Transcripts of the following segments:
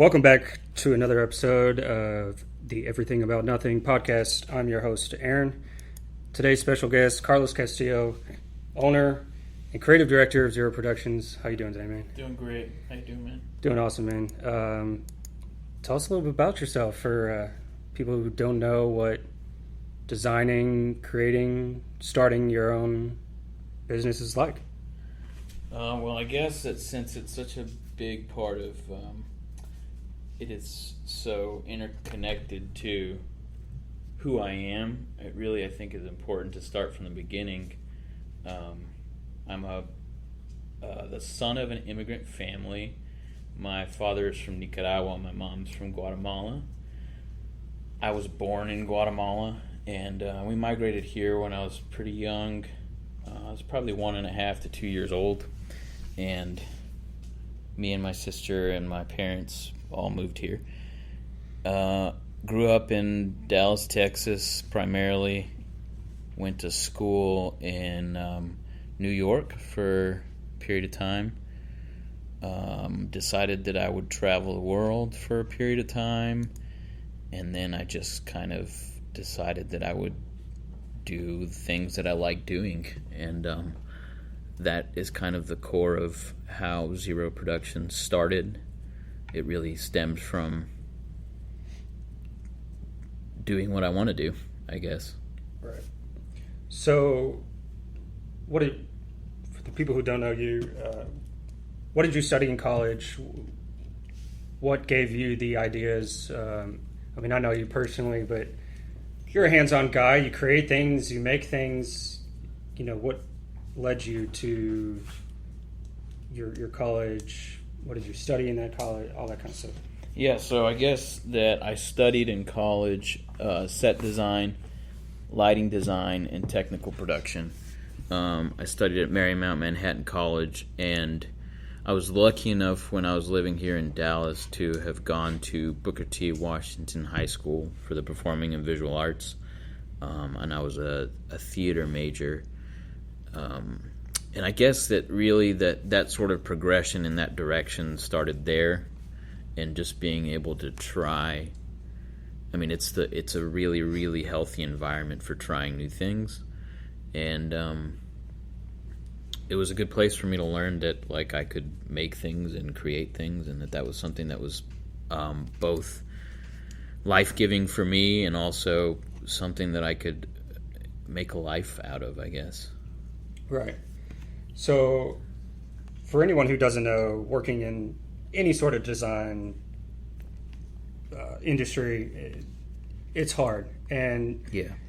Welcome back to another episode of the Everything About Nothing podcast. I'm your host, Aaron. Today's special guest, Carlos Castillo, owner and creative director of Zero Productions. How you doing today, man? Doing great. How you doing, man? Doing awesome, man. Tell us a little bit about yourself for people who don't know what designing, creating, starting your own business is like. Well, I guess that since it's such a big part of it is so interconnected to who I am, it really, I think, is important to start from the beginning. I'm the son of an immigrant family. My father is from Nicaragua. My mom's from Guatemala. I was born in Guatemala, and we migrated here when I was pretty young. I was probably 1.5 to 2 years old, and me and my sister and my parents all moved here. Grew up in Dallas, Texas, primarily. Went to school in New York for a period of time. Decided that I would travel the world for a period of time, and then I just kind of decided that I would do the things that I like doing, and that is kind of the core of how Zero Productions started. It really stems from doing what I want to do, I guess. Right. So, for the people who don't know you, what did you study in college? What gave you the ideas? I know you personally, but you're a hands-on guy. You create things, you make things. What led you to your college? What did you study in that college? All that kind of stuff. Yeah, so I guess that I studied in college set design, lighting design, and technical production. I studied at Marymount Manhattan College, and I was lucky enough when I was living here in Dallas to have gone to Booker T. Washington High School for the Performing and Visual Arts, and I was a theater major. And I guess that really that sort of progression in that direction started there, and just being able to try. I mean, it's a really, really healthy environment for trying new things, and it was a good place for me to learn that I could make things and create things, and that was something that was both life-giving for me and also something that I could make a life out of, I guess. Right. So, for anyone who doesn't know, working in any sort of design industry, it's hard. And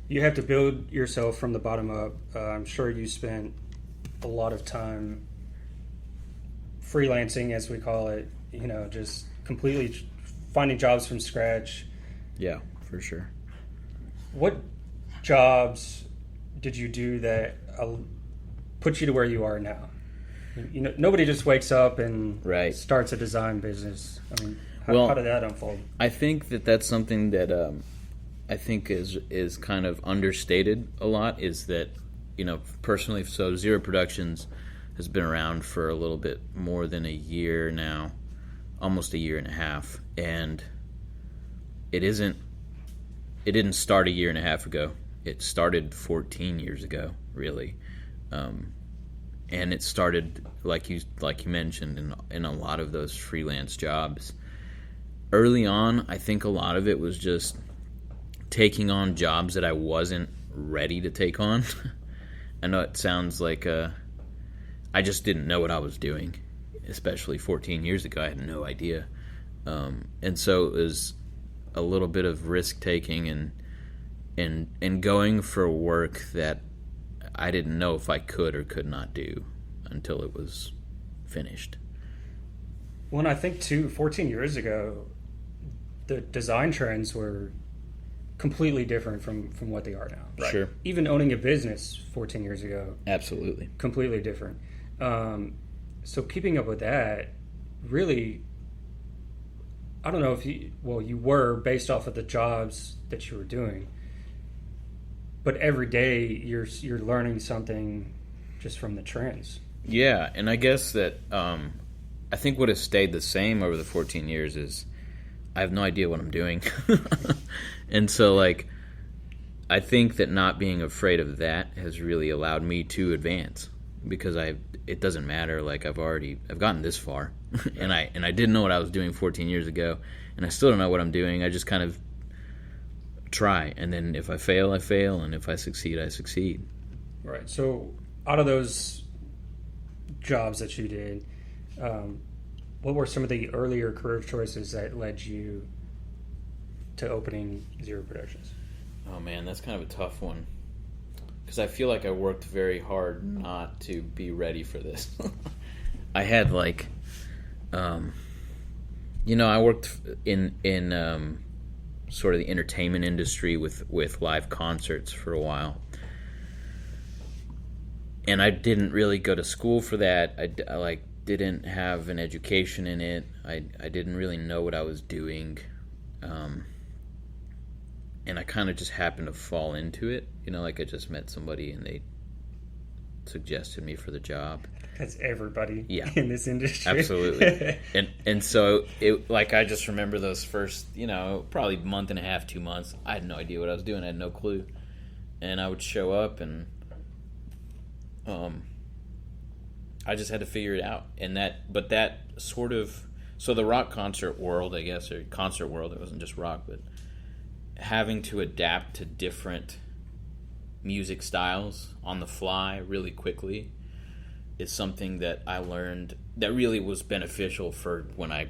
you have to build yourself from the bottom up. I'm sure you spent a lot of time freelancing, as we call it, just completely finding jobs from scratch. Yeah, for sure. What jobs did you do that put you to where you are now? Nobody just wakes up and starts a design business. I mean, how did that unfold? I think that's something that I think is kind of understated a lot, is that, personally, so Zero Productions has been around for a little bit more than a year now, almost a year and a half, and it didn't start a year and a half ago. It started 14 years ago, really. And it started, like you mentioned, in a lot of those freelance jobs. Early on, I think a lot of it was just taking on jobs that I wasn't ready to take on. I know it sounds like I just didn't know what I was doing, especially 14 years ago. I had no idea. And so it was a little bit of risk-taking and going for work that I didn't know if I could or could not do until it was finished. Well, and I think, too, 14 years ago, the design trends were completely different from what they are now. Right? Sure. Even owning a business 14 years ago. Absolutely. Completely different. So keeping up with that, really, I don't know if you were based off of the jobs that you were doing. But every day you're learning something just from the trends. Yeah, and I guess that I think what has stayed the same over the 14 years is I have no idea what I'm doing. And so, like, I think that not being afraid of that has really allowed me to advance, because it doesn't matter. Like, I've gotten this far, and I didn't know what I was doing 14 years ago, and I still don't know what I'm doing. I just kind of try, and then if I fail, I fail, and if I succeed, I succeed. Right. So, out of those jobs that you did, what were some of the earlier career choices that led you to opening Zero Productions? Oh man, that's kind of a tough one, because I feel like I worked very hard not to be ready for this. I had like, I worked in sort of the entertainment industry with live concerts for a while. And I didn't really go to school for that. I didn't have an education in it. I didn't really know what I was doing. And I kind of just happened to fall into it. Like I just met somebody and they suggested me for the job. That's everybody Yeah. in this industry. Absolutely. and so I just remember those first, probably month and a half, 2 months. I had no idea what I was doing. I had no clue. And I would show up and I just had to figure it out. But that sort of, so the rock concert world, I guess, or concert world, it wasn't just rock, but having to adapt to different music styles on the fly really quickly is something that I learned that really was beneficial for when I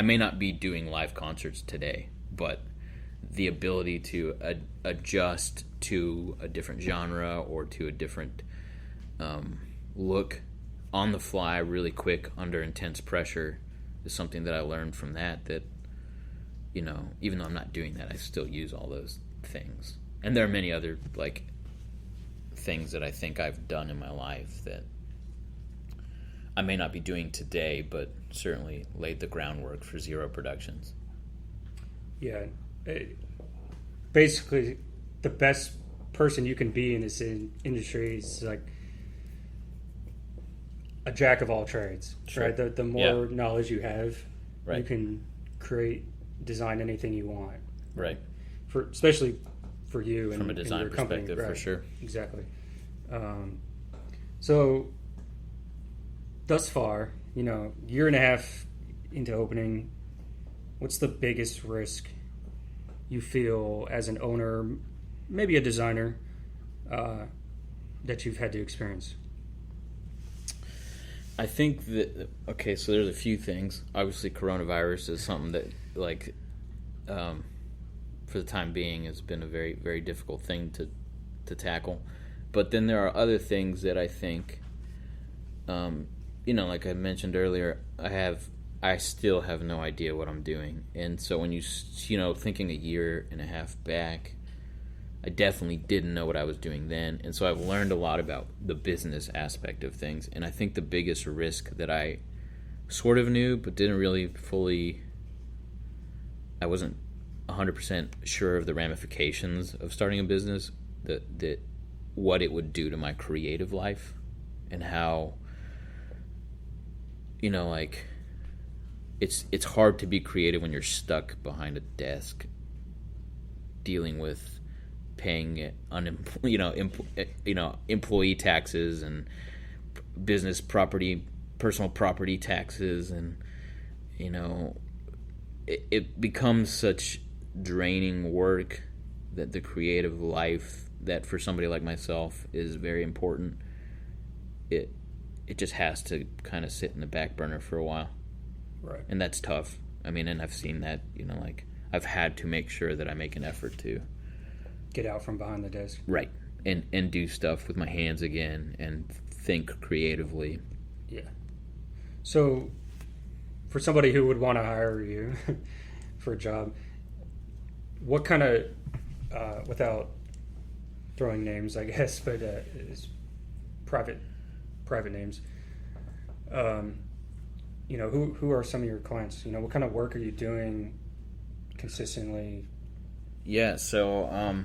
may not be doing live concerts today, but the ability to adjust to a different genre or to a different look on the fly really quick under intense pressure is something that I learned from that even though I'm not doing that, I still use all those things. And there are many other things that I think I've done in my life that I may not be doing today, but certainly laid the groundwork for Zero Productions. Yeah. Basically, the best person you can be in this industry is like a jack of all trades. Sure. Right? The more knowledge you have, right, you can design anything you want. Right. Especially for you and from a design your company. perspective, Right. for sure. Exactly. So thus far, year and a half into opening, what's the biggest risk you feel as an owner, maybe a designer, that you've had to experience? I think that, so there's a few things. Obviously, coronavirus is something that, for the time being, has been a very, very difficult thing to tackle. But then there are other things that I think, like I mentioned earlier, I still have no idea what I'm doing. And so when thinking a year and a half back, I definitely didn't know what I was doing then. And so I've learned a lot about the business aspect of things. And I think the biggest risk that I sort of knew but didn't really fully, I wasn't 100% sure of the ramifications of starting a business, that what it would do to my creative life, and how, it's hard to be creative when you're stuck behind a desk dealing with paying employee taxes and business property, personal property taxes, and it becomes such draining work that the creative life that for somebody like myself is very important, it just has to kind of sit in the back burner for a while. Right. And that's tough. I mean, and I've seen that, I've had to make sure that I make an effort to get out from behind the desk. Right. And do stuff with my hands again and think creatively. Yeah. So for somebody who would want to hire you for a job, what kind of, without throwing names, I guess, but private names, who are some of your clients? What kind of work are you doing consistently? Yeah, so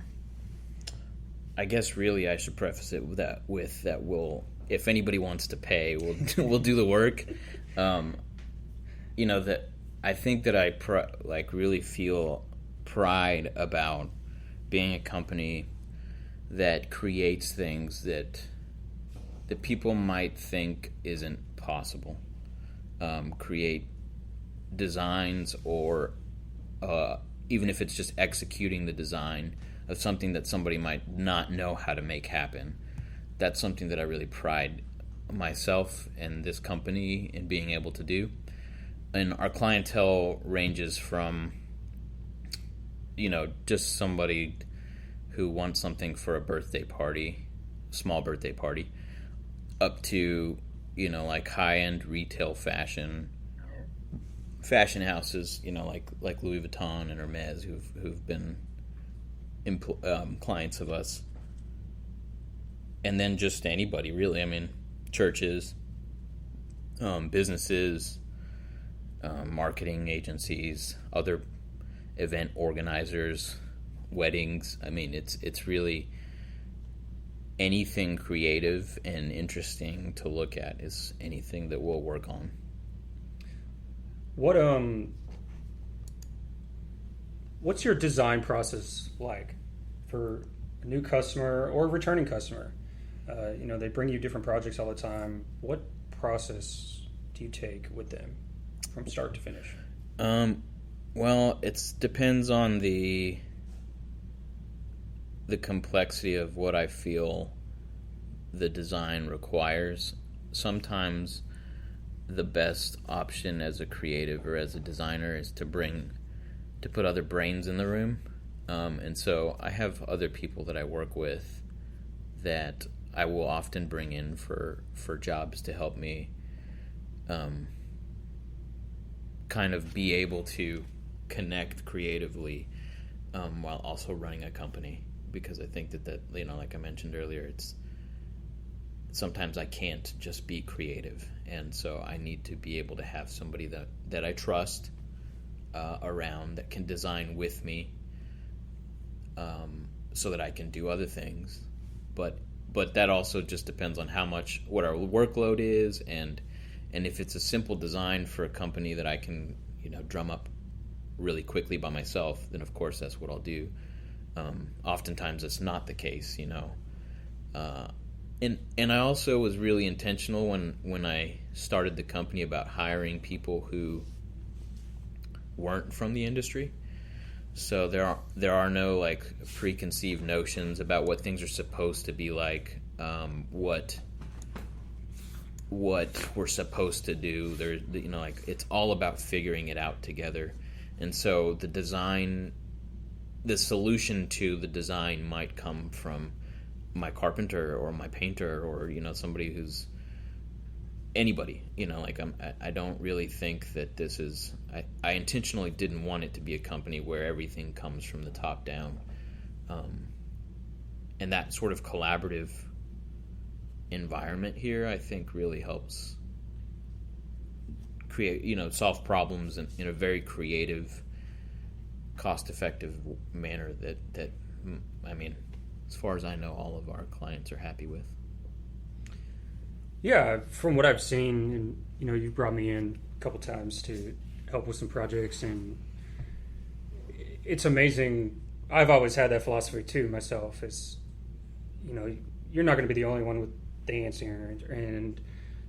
I guess really I should preface it with that we'll, if anybody wants to pay, we'll do the work. That I think that I really feel pride about being a company that creates things that people might think isn't possible. Create designs, or even if it's just executing the design of something that somebody might not know how to make happen. That's something that I really pride myself and this company in being able to do. And our clientele ranges from, just somebody who wants something for a birthday party, small birthday party, up to, like high-end retail fashion houses, like Louis Vuitton and Hermes, who've been clients of us. And then just anybody, really. I mean, churches, businesses, marketing agencies, other event organizers, weddings. I mean, it's really anything creative and interesting to look at is anything that we'll work on. What's your design process like for a new customer or a returning customer? They bring you different projects all the time. What process do you take with them from start to finish? Well, it depends on the complexity of what I feel the design requires. Sometimes the best option as a creative or as a designer is to put other brains in the room. And so I have other people that I work with that I will often bring in for jobs to help me kind of be able to connect creatively while also running a company, because I think that like I mentioned earlier, it's sometimes I can't just be creative, and so I need to be able to have somebody that I trust around that can design with me, so that I can do other things. But that also just depends on what our workload is, and if it's a simple design for a company that I can drum up really quickly by myself, then of course that's what I'll do. Oftentimes it's not the case, and I also was really intentional when I started the company about hiring people who weren't from the industry. So there are no like preconceived notions about what things are supposed to be like, what we're supposed to do. Like it's all about figuring it out together. And so the solution to the design might come from my carpenter or my painter or somebody who's anybody. I don't really think that this is. I intentionally didn't want it to be a company where everything comes from the top down, and that sort of collaborative environment here, I think, really helps create, solve problems in a very creative, cost-effective manner that I mean, as far as I know, all of our clients are happy with. Yeah, from what I've seen, and you brought me in a couple times to help with some projects, and it's amazing. I've always had that philosophy too myself. Is you're not going to be the only one with the answer, and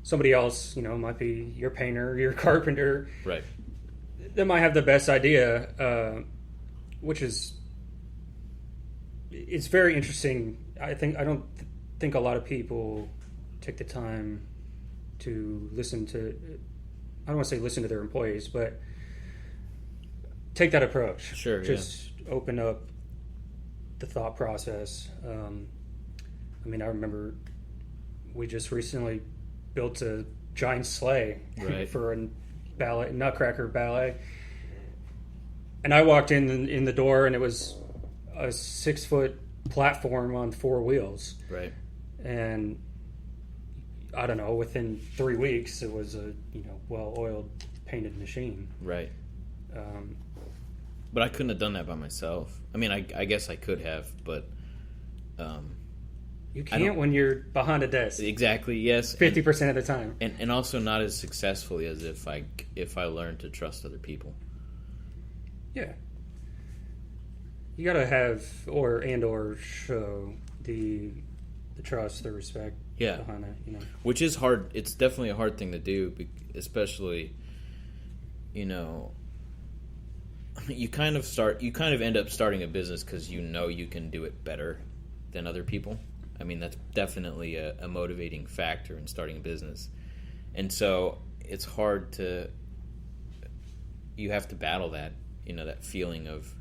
somebody else, might be your painter, your carpenter, right? That might have the best idea, which is it's very interesting. I don't think a lot of people take the time to listen to. I don't want to say listen to their employees, but take that approach. Sure. Just open up the thought process. I remember we just recently built a giant sleigh for a ballet, Nutcracker ballet, and I walked in the door, and it was a 6-foot platform on 4 wheels. Right. And I don't know, within 3 weeks, it was a well-oiled, painted machine. Right. But I couldn't have done that by myself. I mean, I guess I could have, but You can't when you're behind a desk. Exactly. Yes. 50% of the time, and also not as successfully as if I learned to trust other people. Yeah. You gotta have or show the trust, the respect. Yeah. Behind it, you know. Which is hard. It's definitely a hard thing to do, especially, you know, you kind of end up starting a business because you know you can do it better than other people. I mean, that's definitely a motivating factor in starting a business. And so it's hard to, you have to battle that, you know, that feeling of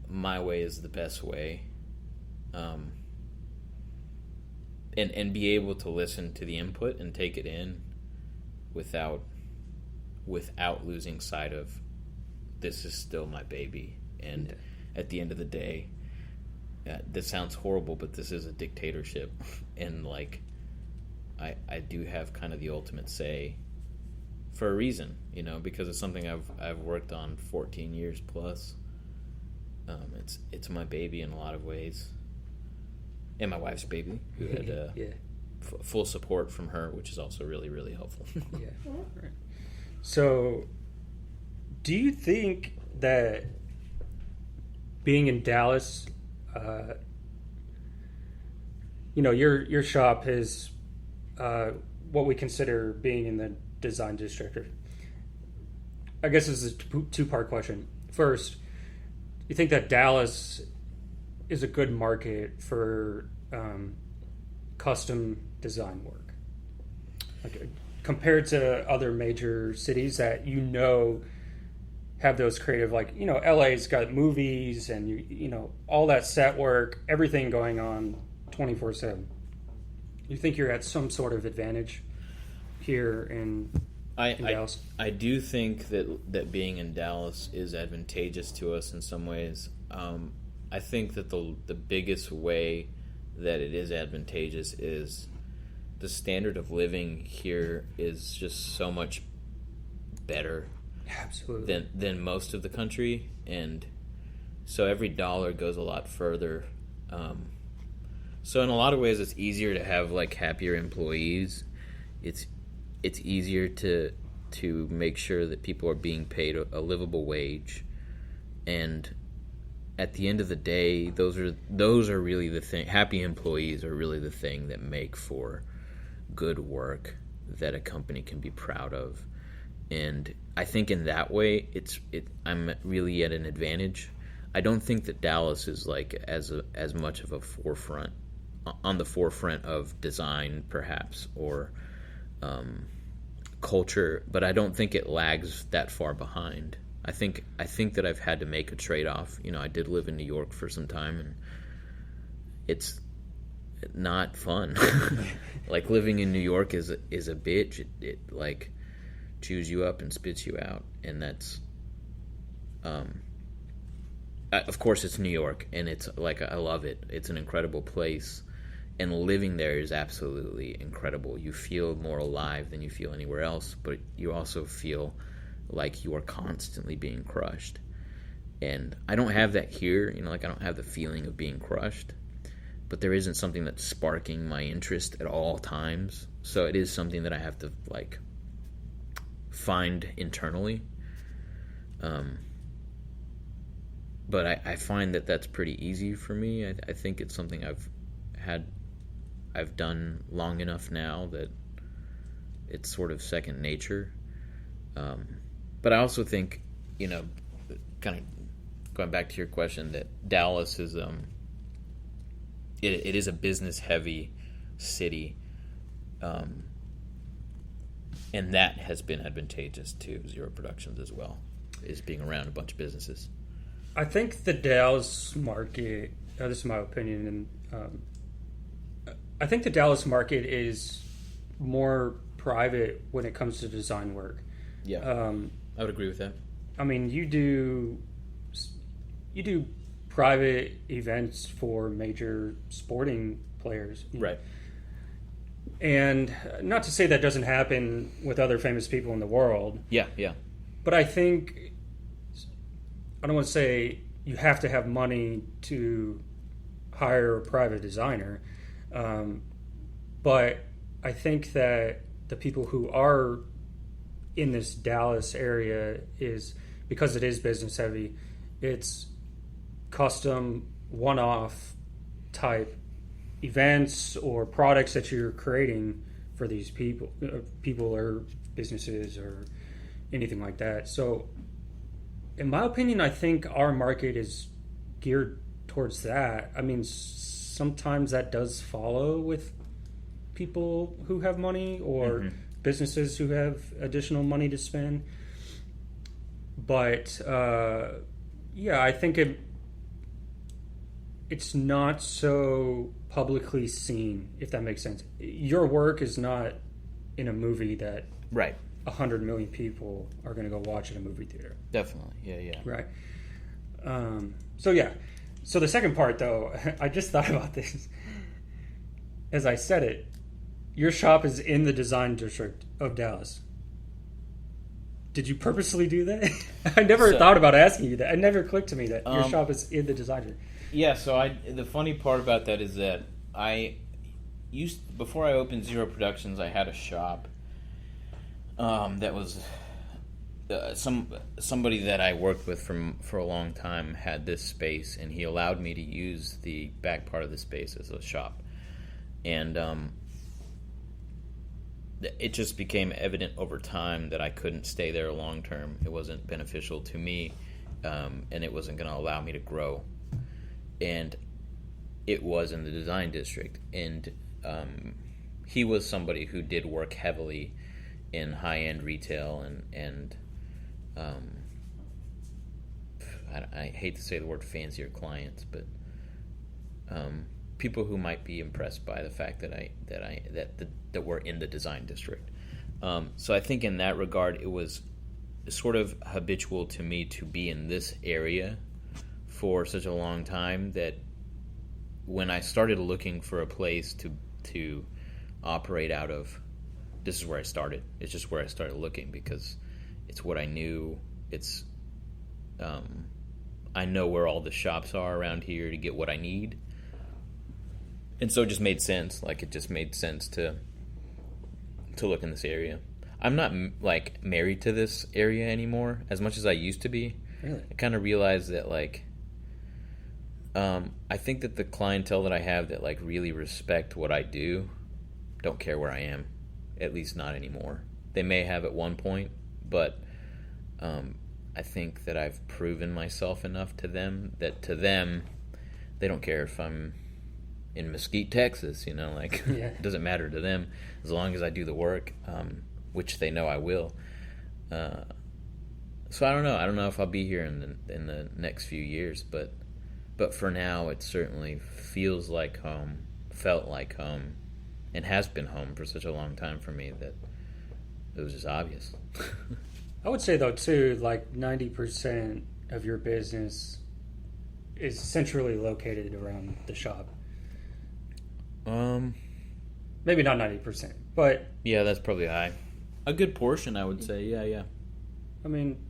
my way is the best way. And be able to listen to the input and take it in without losing sight of this is still my baby. And at the end of the day, this sounds horrible, but this is a dictatorship. And like, I do have kind of the ultimate say for a reason, you know, because it's something I've worked on 14 years plus. It's my baby in a lot of ways. And my wife's baby, who had full support from her, which is also really, really helpful. Yeah. Right. So, do you think that being in Dallas, you know, your shop is what we consider being in the design district? I guess this is a two-part question. First, you think that Dallas is a good market for custom design work, like compared to other major cities that you know have those creative, like, you know, LA's got movies and you know all that set work, everything going on 24/7. You think you're at some sort of advantage here in Dallas? I do think that being in Dallas is advantageous to us in some ways. I think that the biggest way that it is advantageous is the standard of living here is just so much better Absolutely. than most of the country, and so every dollar goes a lot further. So in a lot of ways, it's easier to have like happier employees. It's easier to make sure that people are being paid a livable wage, and at the end of the day, those are really the thing. Happy employees are really the thing that make for good work that a company can be proud of. And I think in that way, I'm really at an advantage. I don't think that Dallas is like as much of a on the forefront of design, perhaps, or culture, but I don't think it lags that far behind. I think that I've had to make a trade-off. You know, I did live in New York for some time, and it's not fun. Like, living in New York is a bitch. It like chews you up and spits you out, and that's of course it's New York, and it's like, I love it. It's an incredible place, and living there is absolutely incredible. You feel more alive than you feel anywhere else, but you also feel like you are constantly being crushed. And I don't have that here, you know, like I don't have the feeling of being crushed, but there isn't something that's sparking my interest at all times. So it is something that I have to like find internally. But I find that that's pretty easy for me. I think it's something I've done long enough now that it's sort of second nature. But I also think, you know, kind of going back to your question, that Dallas is it is a business heavy city, and that has been advantageous to Zero Productions as well, is being around a bunch of businesses. I think the Dallas market, this is my opinion, and I think the Dallas market is more private when it comes to design work. Yeah, I would agree with that. I mean, you do private events for major sporting players, right? And not to say that doesn't happen with other famous people in the world. Yeah. But I think, I don't want to say you have to have money to hire a private designer. But I think that the people who are in this Dallas area is because it is business heavy. It's custom, one-off type events or products that you're creating for these people or businesses or anything like that. So, in my opinion, I think our market is geared towards that. I mean, sometimes that does follow with people who have money or businesses who have additional money to spend. But yeah, I think it's not so publicly seen, if that makes sense. Your work is not in a movie that Right. 100 million people are going to go watch at a movie theater. Definitely. Yeah. Right. So yeah. So the second part, though, I just thought about this. As I said it, your shop is in the design district of Dallas. Did you purposely do that? I never thought about asking you that. It never clicked to me that your shop is in the design district. Yeah, so the funny part about that is that before I opened Zero Productions, I had a shop that was somebody that I worked with for a long time had this space, and he allowed me to use the back part of the space as a shop. And it just became evident over time that I couldn't stay there long term. It wasn't beneficial to me, and it wasn't going to allow me to grow. And it was in the design district, and he was somebody who did work heavily in high-end retail and I hate to say the word fancier clients, but people who might be impressed by the fact that we're in the design district. So I think in that regard, it was sort of habitual to me to be in this area for such a long time that when I started looking for a place to operate out of, this is where I started. It's just where I started looking because it's what I knew. It's I know where all the shops are around here to get what I need. And so it just made sense. Like, it just made sense to look in this area. I'm not, like, married to this area anymore as much as I used to be. Really? I kind of realized that, like, I think that the clientele that I have that, like, really respect what I do don't care where I am. At least not anymore. They may have at one point, but I think that I've proven myself enough to them that to them, they don't care if I'm in Mesquite, Texas, like Yeah. It doesn't matter to them as long as I do the work, which they know I will. So I don't know. I don't know if I'll be here in the next few years, but for now, it certainly feels like home, felt like home, and has been home for such a long time for me that it was just obvious. I would say, though, too, like 90% of your business is centrally located around the shop. Maybe not 90%, but... Yeah, that's probably high. A good portion, I would say, yeah. I mean...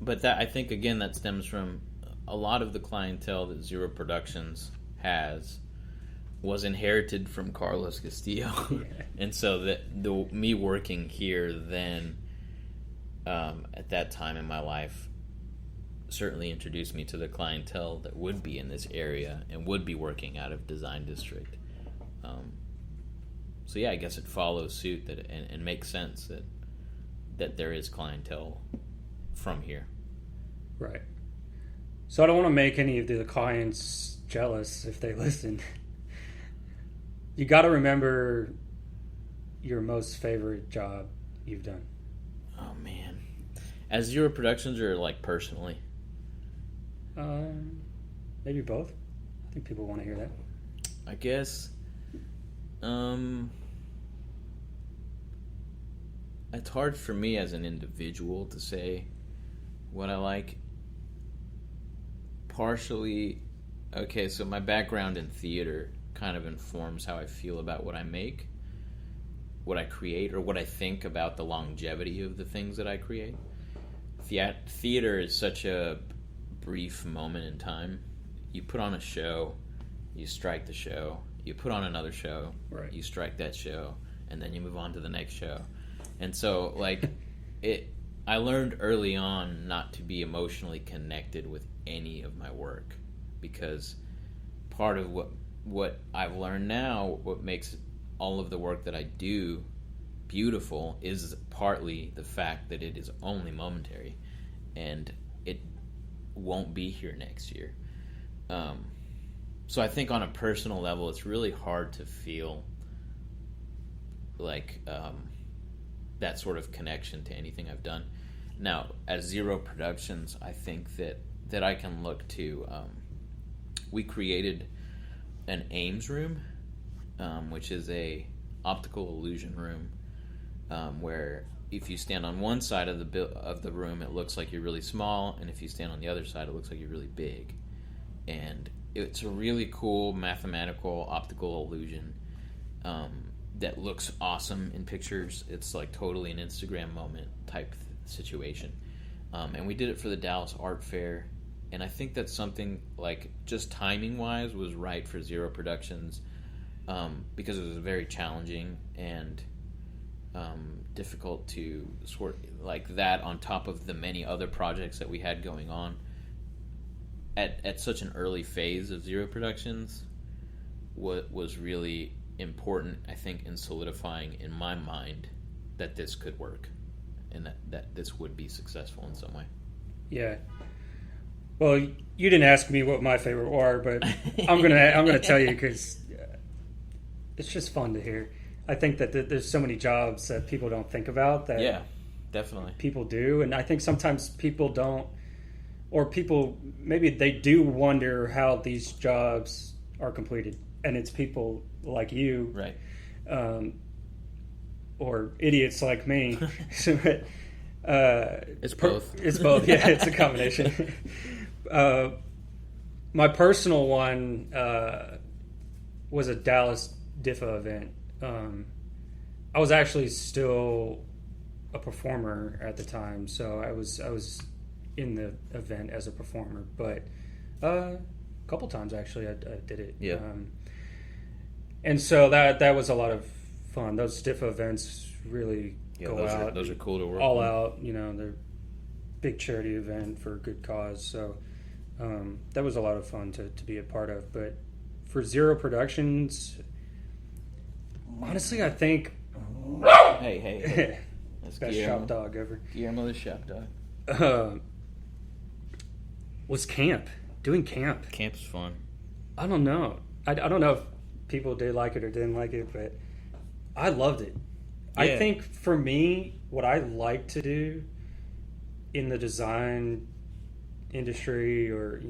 But that, I think, again, that stems from a lot of the clientele that Zero Productions has was inherited from Carlos Castillo. Yeah. And so me working here then, at that time in my life, certainly introduced me to the clientele that would be in this area and would be working out of Design District. So yeah, I guess it follows suit that and makes sense that there is clientele from here. Right. So I don't want to make any of the clients jealous if they listen. You got to remember your most favorite job you've done. Oh man, as Zero Productions or like personally? Maybe both. I think people want to hear that. I guess. It's hard for me as an individual to say what I like. Partially, okay, so my background in theater kind of informs how I feel about what I make, what I create, or what I think about the longevity of the things that I create. Theater is such a brief moment in time. You put on a show, you strike the show, you put on another show, Right. you strike that show, and then you move on to the next show. And so, like, I learned early on not to be emotionally connected with any of my work, because part of what I've learned now, what makes all of the work that I do beautiful, is partly the fact that it is only momentary, and it won't be here next year. So I think on a personal level, it's really hard to feel like that sort of connection to anything I've done. Now, at Zero Productions, I think that I can look to, we created an Ames room, which is a optical illusion room, where if you stand on one side of the room, it looks like you're really small, and if you stand on the other side, it looks like you're really big. And it's a really cool mathematical optical illusion that looks awesome in pictures. It's like totally an Instagram moment type situation. And we did it for the Dallas Art Fair, and I think that's something, like, just timing wise, was right for Zero Productions, because it was very challenging and difficult to sort, like, that on top of the many other projects that we had going on at such an early phase of Zero Productions. What was really important, I think, in solidifying in my mind that this could work and that this would be successful in some way. Yeah. Well, you didn't ask me what my favorite were, but I'm gonna tell you, because it's just fun to hear. I think that there's so many jobs that people don't think about that. Yeah, definitely. People do, and I think sometimes people don't, or people maybe they do wonder how these jobs are completed, and it's people like you, right, or idiots like me. It's both. It's both. Yeah, it's a combination. My personal one was a Dallas DIFA event. I was actually still a performer at the time, so I was in the event as a performer, but a couple times actually I did it. Yeah. And so that was a lot of fun. Those DIFA events really go out. Those are cool to work all on. out. They're big charity event for a good cause. So that was a lot of fun to be a part of. But for Zero Productions, honestly, I think Hey. That's best shop dog ever. Guillermo the shop dog. Was camp. Doing camp. Camp's fun. I don't know. I don't know if people did like it or didn't like it, but I loved it. Yeah. I think for me, what I like to do in the design industry, or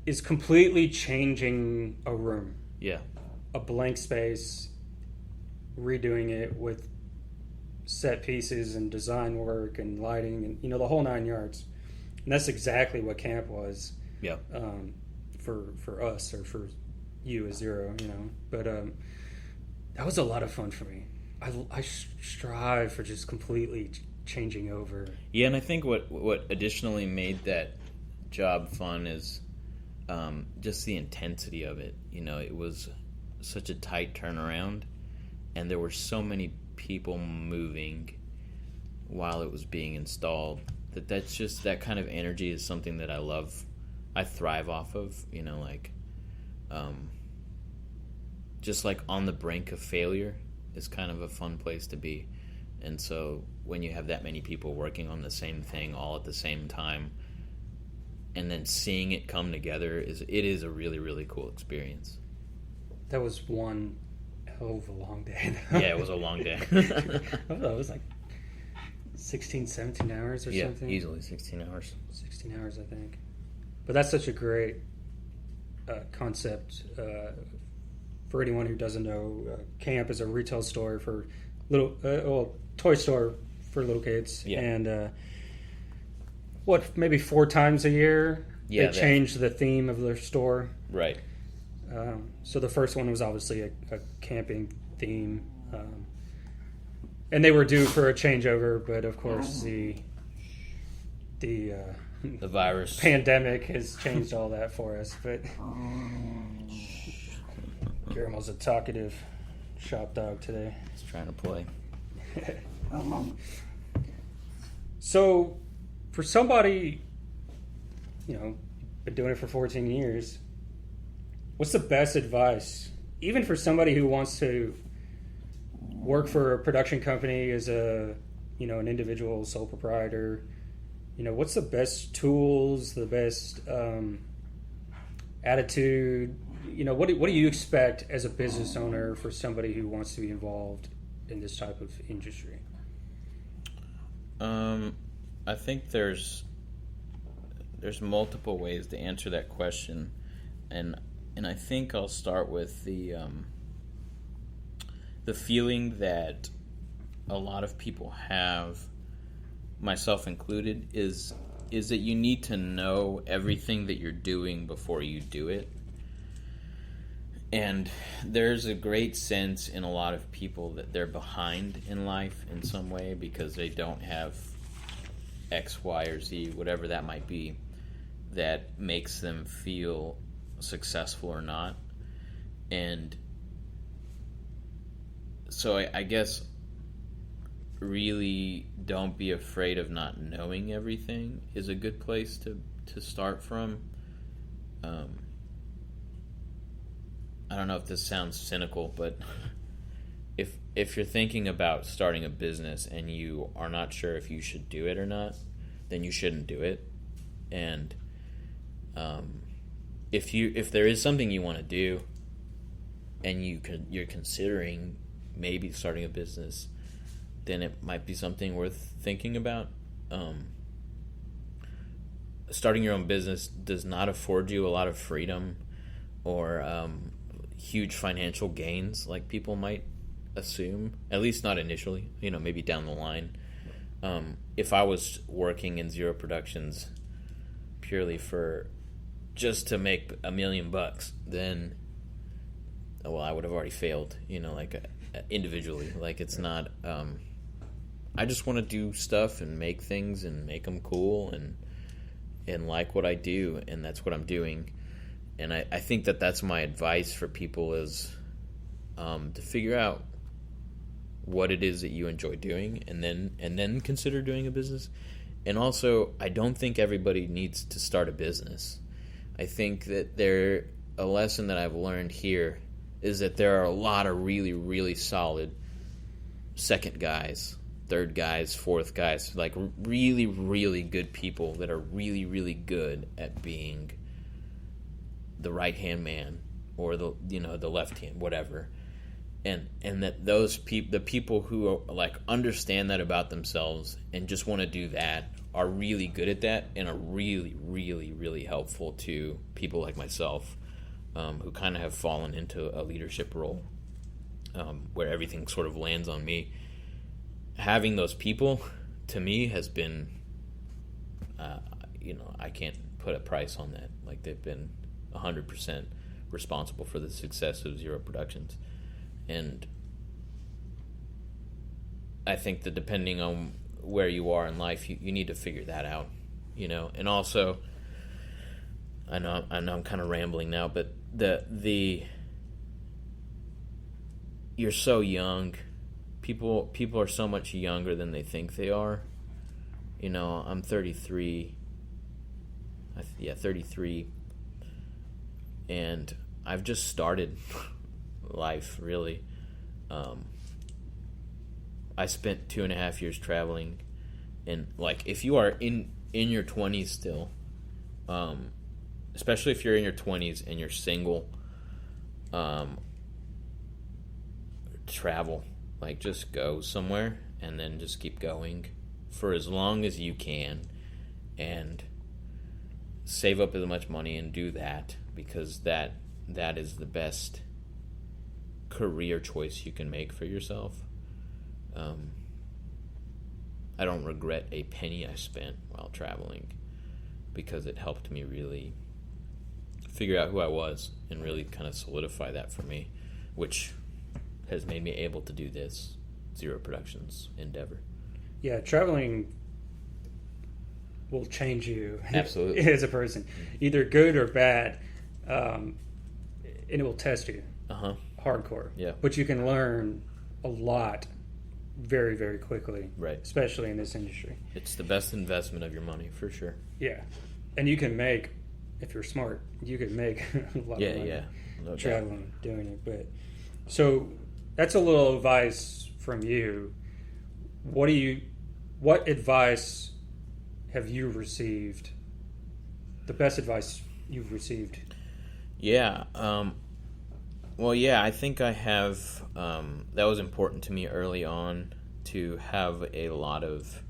is completely changing a room. Yeah. A blank space, redoing it with set pieces and design work and lighting and the whole 9 yards. And that's exactly what camp was. Yeah. For us, or for you as Zero, But that was a lot of fun for me. I strive for just completely changing over. Yeah, and I think what additionally made that job fun is just the intensity of it. It was such a tight turnaround, and there were so many people moving while it was being installed that's just, that kind of energy is something that I love. I thrive off of, just like on the brink of failure is kind of a fun place to be. And so when you have that many people working on the same thing all at the same time, and then seeing it come together, it is a really, really cool experience. That was one hell of a long day. Yeah, it was a long day. I thought it was like 16, 17 hours or something. Yeah, easily 16 hours. 16 hours, I think. But that's such a great concept. For anyone who doesn't know, camp is a retail store for toy store for little kids. Yeah. And maybe 4 times a year they change the theme of their store. Right. So the first one was obviously a camping theme. And they were due for a changeover, but of course the the virus. Pandemic has changed all that for us. But Guillermo's a talkative shop dog today. He's trying to play. So, for somebody, been doing it for 14 years, what's the best advice, even for somebody who wants to work for a production company as an individual sole proprietor? What's the best tools, the best attitude? What do you expect as a business owner for somebody who wants to be involved in this type of industry? I think there's multiple ways to answer that question, and I think I'll start with the feeling that a lot of people have, myself included, is that you need to know everything that you're doing before you do it. And there's a great sense in a lot of people that they're behind in life in some way because they don't have X, Y, or Z, whatever that might be, that makes them feel successful or not. And so I guess really don't be afraid of not knowing everything is a good place to start from. I don't know if this sounds cynical, but if you're thinking about starting a business and you are not sure if you should do it or not, then you shouldn't do it. And if there is something you want to do and you're considering maybe starting a business, then it might be something worth thinking about. Starting your own business does not afford you a lot of freedom or huge financial gains like people might assume, at least not initially, maybe down the line. If I was working in Zero Productions purely for just to make $1 million, then I would have already failed, individually. Like, it's not, I just want to do stuff and make things and make them cool and like what I do, and that's what I'm doing. And I think that's my advice for people is to figure out what it is that you enjoy doing and then consider doing a business. And also, I don't think everybody needs to start a business. I think that a lesson that I've learned here is that there are a lot of really, really solid second guys, third guys, fourth guys, like really, really good people that are really, really good at being the right-hand man or the left hand, whatever. And that the people who like understand that about themselves and just want to do that are really good at that and are really, really, really helpful to people like myself, who kind of have fallen into a leadership role, where everything sort of lands on me. Having those people, to me, has been, I can't put a price on that. Like, they've been 100% responsible for the success of Zero Productions. And I think that depending on where you are in life, you need to figure that out, And also, I know I'm kind of rambling now, but you're so young. People are so much younger than they think they are. I'm 33. 33. And I've just started life, really. I spent 2.5 years traveling, and like, if you are in your 20s still, especially if you're in your 20s and you're single, travel. Like, just go somewhere and then just keep going for as long as you can and save up as much money and do that, because that is the best career choice you can make for yourself. I don't regret a penny I spent while traveling, because it helped me really figure out who I was and really kind of solidify that for me, which has made me able to do this Zero Productions endeavor. Yeah, traveling will change you Absolutely. as a person, either good or bad, and it will test you hardcore. Yeah. But you can learn a lot very, very quickly, Right. especially in this industry. It's the best investment of your money, for sure. Yeah. And you can make, if you're smart, you can make a lot of money No traveling, doing it. But so that's a little advice from you. What advice have you received? The best advice you've received? Yeah. I think I have. That was important to me early on, to have a lot of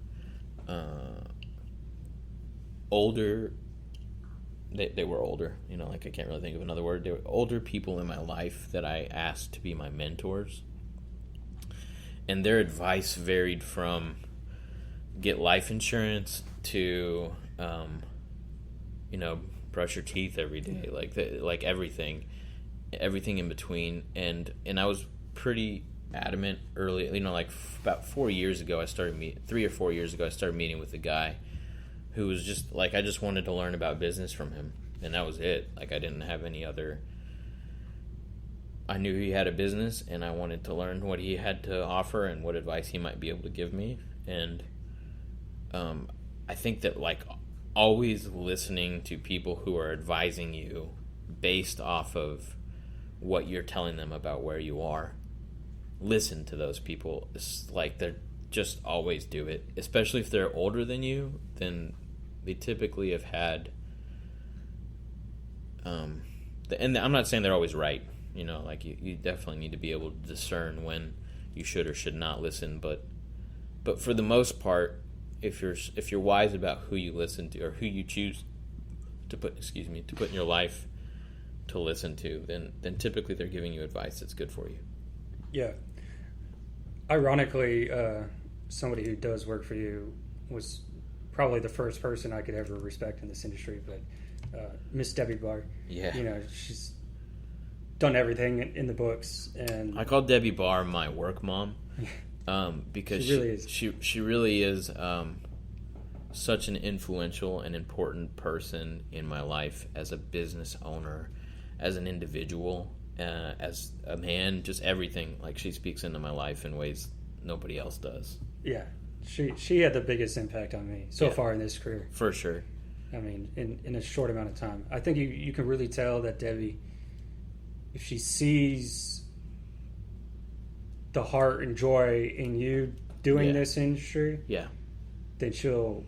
older. They were older, I can't really think of another word. They were older people in my life that I asked to be my mentors. And their advice varied from get life insurance to, brush your teeth every day, like everything in between. And I was pretty adamant early, about 4 years ago, 3 or 4 years ago, I started meeting with a guy who was just I just wanted to learn about business from him, and that was it. I didn't have any other. I knew he had a business, and I wanted to learn what he had to offer and what advice he might be able to give me. And I think that always listening to people who are advising you based off of what you're telling them about where you are. Listen to those people. It's they're just always do it, especially if they're older than you. Then they typically have had. And I'm not saying they're always right. You definitely need to be able to discern when you should or should not listen. But for the most part, if you're wise about who you listen to or who you choose to put in your life to listen to, then typically they're giving you advice that's good for you. Yeah. Ironically, somebody who does work for you was probably the first person I could ever respect in this industry, but Miss Debbie Barr. Yeah. She's done everything in the books, and I call Debbie Barr my work mom, because she really is such an influential and important person in my life as a business owner, as an individual, as a man, just everything. She speaks into my life in ways nobody else does. Yeah, she had the biggest impact on me so far in this career. For sure. I mean, in a short amount of time. I think you can really tell that Debbie, if she sees the heart and joy in you doing this industry, then she'll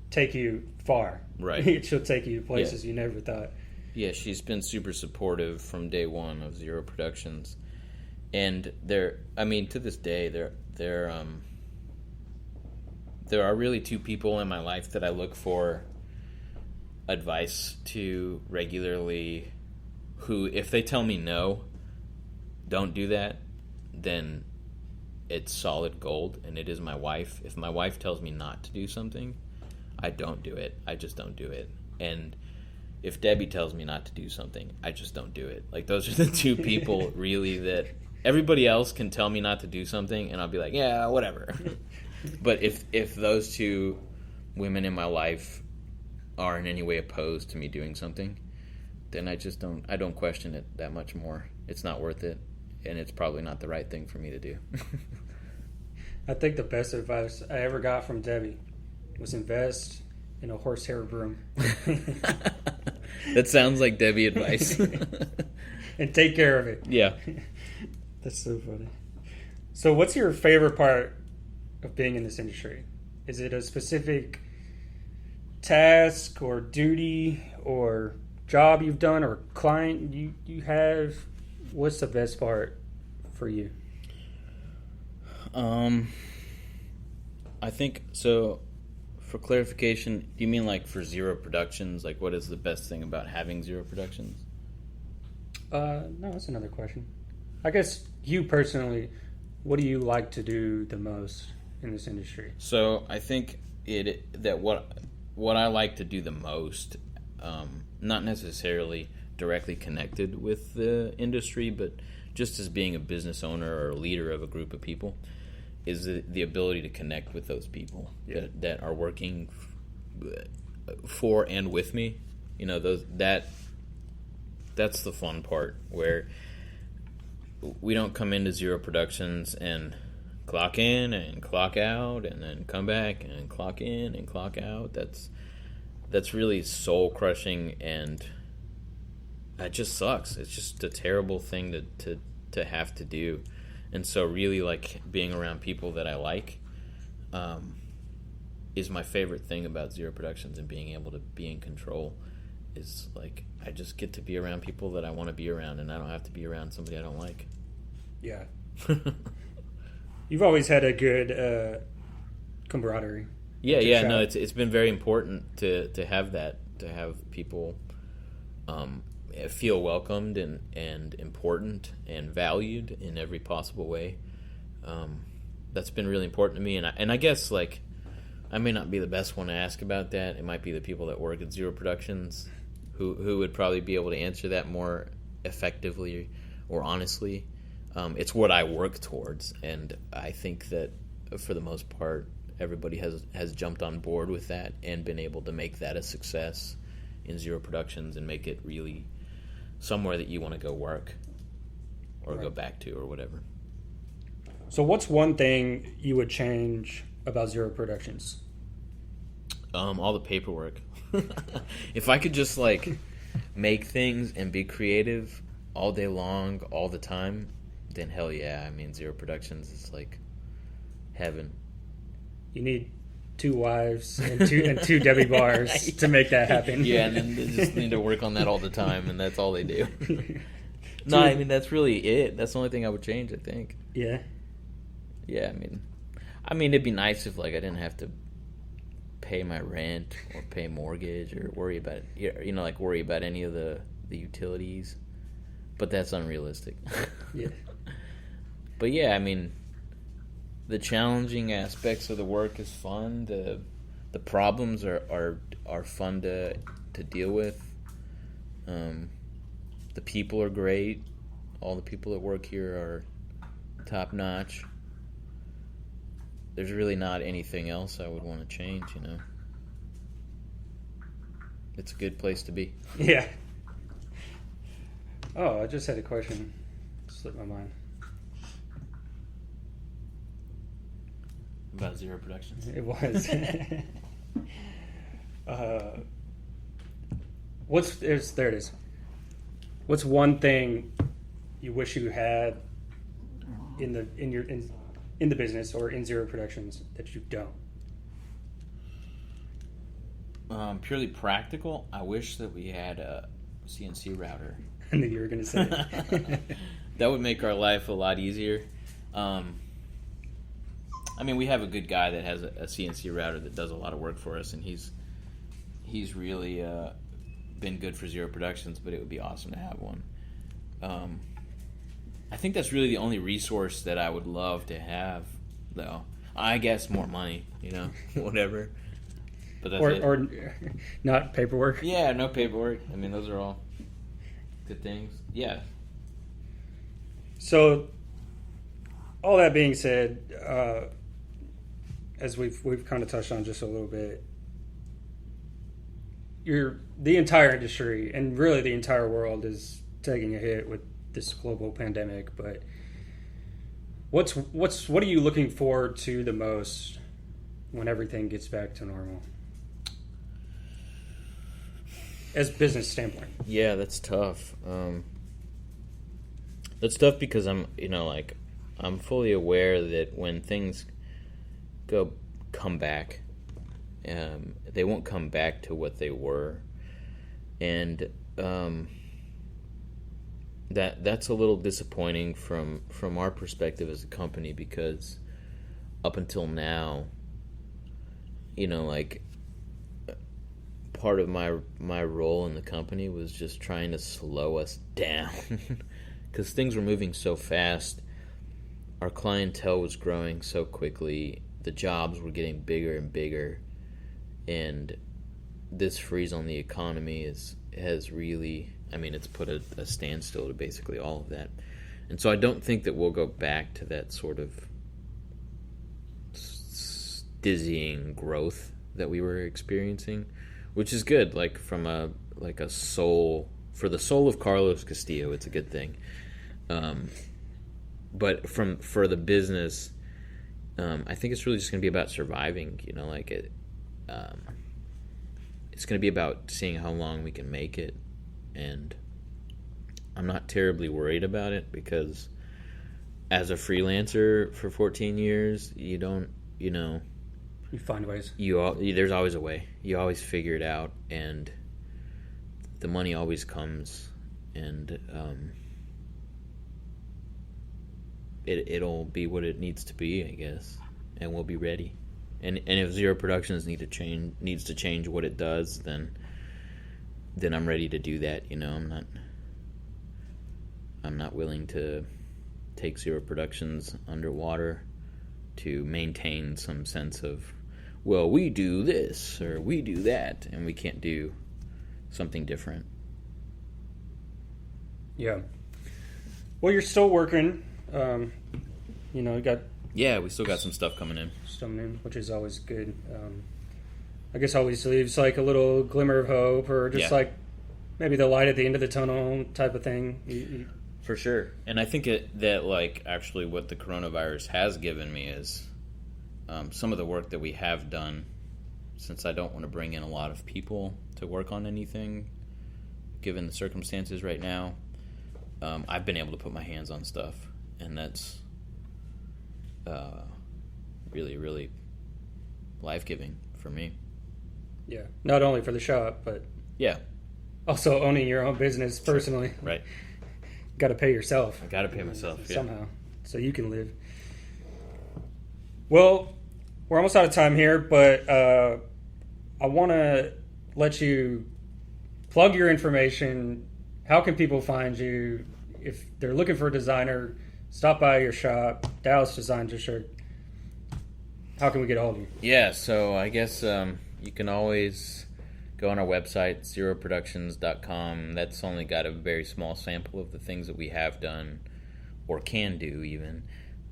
take you far. Right. She'll take you to places you never thought. Yeah, she's been super supportive from day one of Zero Productions. And to this day, there are really two people in my life that I look for advice to regularly, who, if they tell me no, don't do that, then it's solid gold, and it is my wife. If my wife tells me not to do something, I don't do it. I just don't do it. And if Debbie tells me not to do something, I just don't do it. Those are the two people really that everybody else can tell me not to do something, and I'll be like, yeah, whatever. But if those two women in my life are in any way opposed to me doing something, then I don't question it that much more. It's not worth it, and it's probably not the right thing for me to do. I think the best advice I ever got from Debbie was invest in a horsehair broom. That sounds like Debbie advice. And take care of it. Yeah. That's so funny. So what's your favorite part of being in this industry? Is it a specific task or duty or job you've done or client you have? What's the best part for you? I think so. For clarification, do you mean for Zero Productions? What is the best thing about having Zero Productions? No, that's another question. I guess you personally, what do you like to do the most in this industry? So I think what I like to do the most, not necessarily directly connected with the industry, but just as being a business owner or a leader of a group of people, is the ability to connect with those people that are working for and with me. You know, that's the fun part, where we don't come into Zero Productions and clock in and clock out and then come back and clock in and clock out. That's really soul crushing, and it just sucks. It's just a terrible thing to have to do. And so really, like, being around people that I like is my favorite thing about Zero Productions, and being able to be in control is, like, I just get to be around people that I want to be around, and I don't have to be around somebody I don't like. Yeah. You've always had a good camaraderie. Yeah. No, it's been very important to have that, to have people feel welcomed and important and valued in every possible way. That's been really important to me, and I guess, like, I may not be the best one to ask about that. It might be the people that work at Zero Productions who would probably be able to answer that more effectively or honestly. It's what I work towards, and I think that for the most part, everybody has jumped on board with that and been able to make that a success in Zero Productions and make it really somewhere that you want to go work or go back to or whatever. So what's one thing you would change about Zero Productions? All the paperwork. If I could just, like, make things and be creative all day long, all the time, then hell yeah. I mean, Zero Productions is like heaven. You need 2 wives and two Debbie bars to make that happen. Yeah, and then they just need to work on that all the time, and that's all they do. No, I mean, that's really it. That's the only thing I would change, I think. Yeah. Yeah, I mean, it'd be nice if, like, I didn't have to pay my rent or pay mortgage or worry about worry about any of the utilities. But that's unrealistic. Yeah. But yeah, I mean, the challenging aspects of the work is fun. The problems are fun to deal with. The people are great. All the people that work here are top notch. There's really not anything else I would want to change, you know. It's a good place to be. Yeah. Oh, I just had a question. Slipped my mind. About Zero Productions? It was. There it is. What's one thing you wish you had in the business or in Zero Productions that you don't? Purely practical, I wish that we had a CNC router. I knew you were going to say it. That would make our life a lot easier. I mean, we have a good guy that has a CNC router that does a lot of work for us, and he's really been good for Zero Productions, but it would be awesome to have one. I think that's really the only resource that I would love to have, though. I guess more money, you know, whatever. But that's it. Or not paperwork. Yeah, no paperwork. I mean, those are all good things. Yeah. So, all that being said, as we've kind of touched on just a little bit, the entire industry and really the entire world is taking a hit with this global pandemic. But what are you looking forward to the most when everything gets back to normal? As business standpoint. Yeah, that's tough. That's tough because I'm fully aware that when things come back, they won't come back to what they were, and that's a little disappointing from our perspective as a company, because up until now, part of my role in the company was just trying to slow us down because things were moving so fast. Our clientele was growing so quickly. The jobs were getting bigger and bigger, and this freeze on the economy has really, it's put a standstill to basically all of that. And so I don't think that we'll go back to that sort of dizzying growth that we were experiencing, which is good. Like from a soul, for the soul of Carlos Castillo, it's a good thing. But for the business, I think it's really just going to be about surviving. Like it's going to be about seeing how long we can make it, and I'm not terribly worried about it because as a freelancer for 14 years, you find ways. There's always a way. You always figure it out, and the money always comes, and it'll be what it needs to be, I guess, and we'll be ready. And if Zero Productions needs to change what it does, then I'm ready to do that. I'm not willing to take Zero Productions underwater to maintain some sense of, well, we do this or we do that, and we can't do something different. Yeah. Well, you're still working. You got. Yeah, we still got some stuff coming in, which is always good. I guess always leaves like a little glimmer of hope, or just like maybe the light at the end of the tunnel type of thing. For sure. And I think that like actually what the coronavirus has given me is some of the work that we have done, since I don't want to bring in a lot of people to work on anything, given the circumstances right now. I've been able to put my hands on stuff, and that's really, really life-giving for me. Yeah, not only for the shop, but yeah, also owning your own business personally. Right. Got to pay yourself. I got to pay myself somehow, so you can live. Well, we're almost out of time here, but I want to let you plug your information. How can people find you if they're looking for a designer? Stop by your shop, Dallas Design District. How can we get a hold of you? Yeah, so I guess you can always go on our website, zeroproductions.com. That's only got a very small sample of the things that we have done or can do even.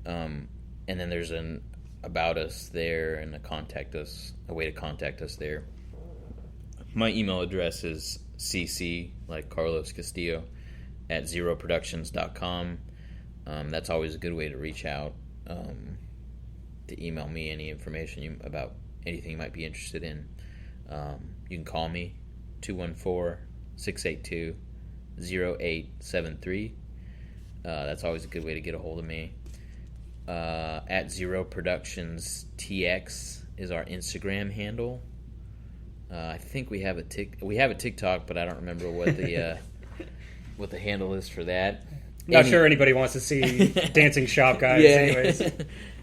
And then there's an About Us there and a way to contact us there. My email address is cc, like Carlos Castillo, at zeroproductions.com. That's always a good way to reach out, to email me any information about anything you might be interested in. You can call me, 214-682-0873. That's always a good way to get a hold of me. At Zero Productions TX is our Instagram handle. I think we have a TikTok, but I don't remember what the what the handle is for that. Not sure anybody wants to see dancing shop guys. Yeah. Anyways,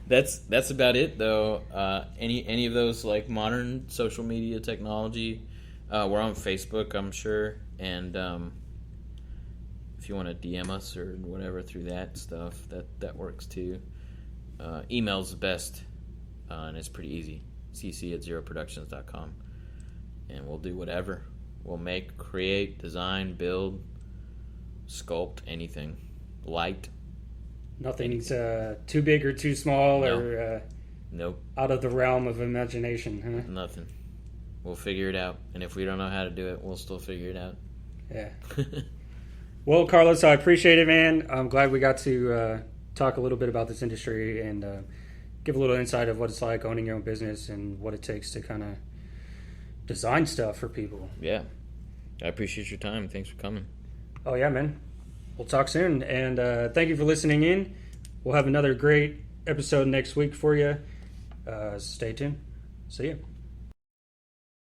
that's about it though. Any of those like modern social media technology, we're on Facebook, I'm sure, and if you want to DM us or whatever through that stuff, that works too. Email's the best, and it's pretty easy. cc at zeroproductions.com, and we'll do whatever. We'll make, create, design, build, sculpt, anything. Light. Nothing's too big or too small or nope. Out of the realm of imagination, huh? Nothing. We'll figure it out, and if we don't know how to do it, we'll still figure it out. Yeah. Well, Carlos, I appreciate it, man. I'm glad we got to talk a little bit about this industry and give a little insight of what it's like owning your own business and what it takes to kind of design stuff for people. Yeah. I appreciate your time. Thanks for coming. Oh, yeah, man. We'll talk soon. And thank you for listening in. We'll have another great episode next week for you. Stay tuned. See you.